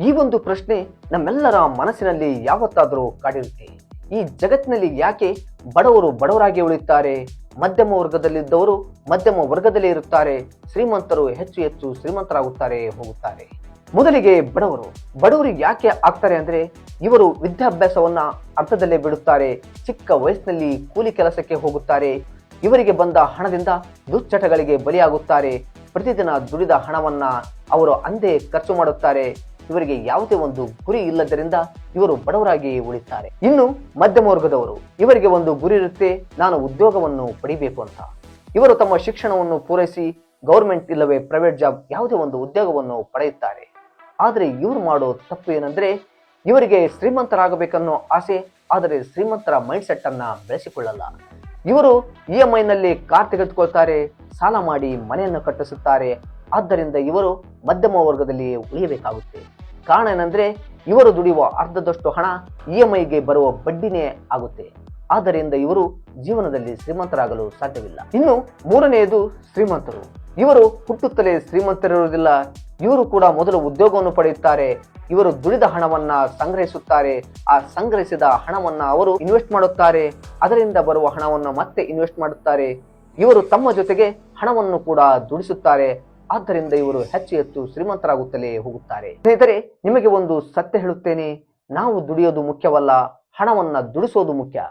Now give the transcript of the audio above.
ಈ ಒಂದು ಪ್ರಶ್ನೆ ನಮ್ಮೆಲ್ಲರ ಮನಸ್ಸಿನಲ್ಲಿ ಯಾವತ್ತಾದರೂ ಕಾಡಿರುತ್ತೆ. ಈ ಜಗತ್ತಿನಲ್ಲಿ ಯಾಕೆ ಬಡವರು ಬಡವರಾಗಿ ಉಳಿಯುತ್ತಾರೆ, ಮಧ್ಯಮ ವರ್ಗದಲ್ಲಿದ್ದವರು ಮಧ್ಯಮ ವರ್ಗದಲ್ಲೇ ಇರುತ್ತಾರೆ, ಶ್ರೀಮಂತರು ಹೆಚ್ಚು ಹೆಚ್ಚು ಶ್ರೀಮಂತರಾಗುತ್ತಾರೆ ಹೋಗುತ್ತಾರೆ? ಮೊದಲಿಗೆ ಬಡವರು ಯಾಕೆ ಆಗ್ತಾರೆ ಅಂದ್ರೆ, ಇವರು ವಿದ್ಯಾಭ್ಯಾಸವನ್ನ ಅರ್ಧದಲ್ಲೇ ಬಿಡುತ್ತಾರೆ, ಚಿಕ್ಕ ವಯಸ್ಸಿನಲ್ಲಿ ಕೂಲಿ ಕೆಲಸಕ್ಕೆ ಹೋಗುತ್ತಾರೆ, ಇವರಿಗೆ ಬಂದ ಹಣದಿಂದ ದುಶ್ಚಟಗಳಿಗೆ ಬಲಿಯಾಗುತ್ತಾರೆ, ಪ್ರತಿದಿನ ದುಡಿದ ಹಣವನ್ನ ಅವರು ಅಂದೇ ಖರ್ಚು ಮಾಡುತ್ತಾರೆ. ಇವರಿಗೆ ಯಾವುದೇ ಒಂದು ಗುರಿ ಇಲ್ಲದರಿಂದ ಇವರು ಬಡವರಾಗಿ ಉಳಿತಾರೆ. ಇನ್ನು ಮಧ್ಯಮ ವರ್ಗದವರು, ಇವರಿಗೆ ಒಂದು ಗುರಿ ಇರುತ್ತೆ, ನಾನು ಉದ್ಯೋಗವನ್ನು ಪಡಿಬೇಕು ಅಂತ. ಇವರು ತಮ್ಮ ಶಿಕ್ಷಣವನ್ನು ಪೂರೈಸಿ ಗೌರ್ಮೆಂಟ್ ಇಲ್ಲವೇ ಪ್ರೈವೇಟ್ ಜಾಬ್ ಯಾವುದೇ ಒಂದು ಉದ್ಯೋಗವನ್ನು ಪಡೆಯುತ್ತಾರೆ. ಆದರೆ ಇವರು ಮಾಡೋ ತಪ್ಪು ಏನಂದ್ರೆ, ಇವರಿಗೆ ಶ್ರೀಮಂತರಾಗಬೇಕನ್ನೋ ಆಸೆ, ಆದರೆ ಶ್ರೀಮಂತರ ಮೈಂಡ್ ಸೆಟ್ ಅನ್ನ ಬೆಳೆಸಿಕೊಳ್ಳಲ್ಲ. ಇವರು EMI ನಲ್ಲಿ ಕಾರ್ ತೆಗೆದುಕೊಳ್ತಾರೆ, ಸಾಲ ಮಾಡಿ ಮನೆಯನ್ನು ಕಟ್ಟಿಸುತ್ತಾರೆ. ಆದ್ದರಿಂದ ಇವರು ಮಧ್ಯಮ ವರ್ಗದಲ್ಲಿ ಉಳಿಯಬೇಕಾಗುತ್ತೆ. ಕಾರಣ ಏನಂದ್ರೆ, ಇವರು ದುಡಿಯುವ ಅರ್ಧದಷ್ಟು ಹಣ EMIಗೆ ಬರುವ ಬಡ್ಡಿನೇ ಆಗುತ್ತೆ. ಆದ್ದರಿಂದ ಇವರು ಜೀವನದಲ್ಲಿ ಶ್ರೀಮಂತರಾಗಲು ಸಾಧ್ಯವಿಲ್ಲ. ಇನ್ನು ಮೂರನೆಯದು ಶ್ರೀಮಂತರು. ಇವರು ಹುಟ್ಟುತ್ತಲೇ ಶ್ರೀಮಂತರಿರುವುದಿಲ್ಲ. ಇವರು ಕೂಡ ಮೊದಲು ಉದ್ಯೋಗವನ್ನು ಪಡೆಯುತ್ತಾರೆ. ಇವರು ದುಡಿದ ಹಣವನ್ನ ಸಂಗ್ರಹಿಸುತ್ತಾರೆ. ಆ ಸಂಗ್ರಹಿಸಿದ ಹಣವನ್ನ ಅವರು ಇನ್ವೆಸ್ಟ್ ಮಾಡುತ್ತಾರೆ. ಅದರಿಂದ ಬರುವ ಹಣವನ್ನು ಮತ್ತೆ ಇನ್ವೆಸ್ಟ್ ಮಾಡುತ್ತಾರೆ. ಇವರು ತಮ್ಮ ಜೊತೆಗೆ ಹಣವನ್ನು ಕೂಡ ದುಡಿಸುತ್ತಾರೆ. ಆದ್ದರಿಂದ ಇವರು ಹೆಚ್ಚು ಹೆಚ್ಚು ಶ್ರೀಮಂತರಾಗುತ್ತಲೇ ಹೋಗುತ್ತಾರೆ. ಸ್ನೇಹಿತರೆ, ನಿಮಗೆ ಒಂದು ಸತ್ಯ ಹೇಳುತ್ತೇನೆ, ನಾವು ದುಡಿಯೋದು ಮುಖ್ಯವಲ್ಲ, ಹಣವನ್ನ ದುಡಿಸೋದು ಮುಖ್ಯ.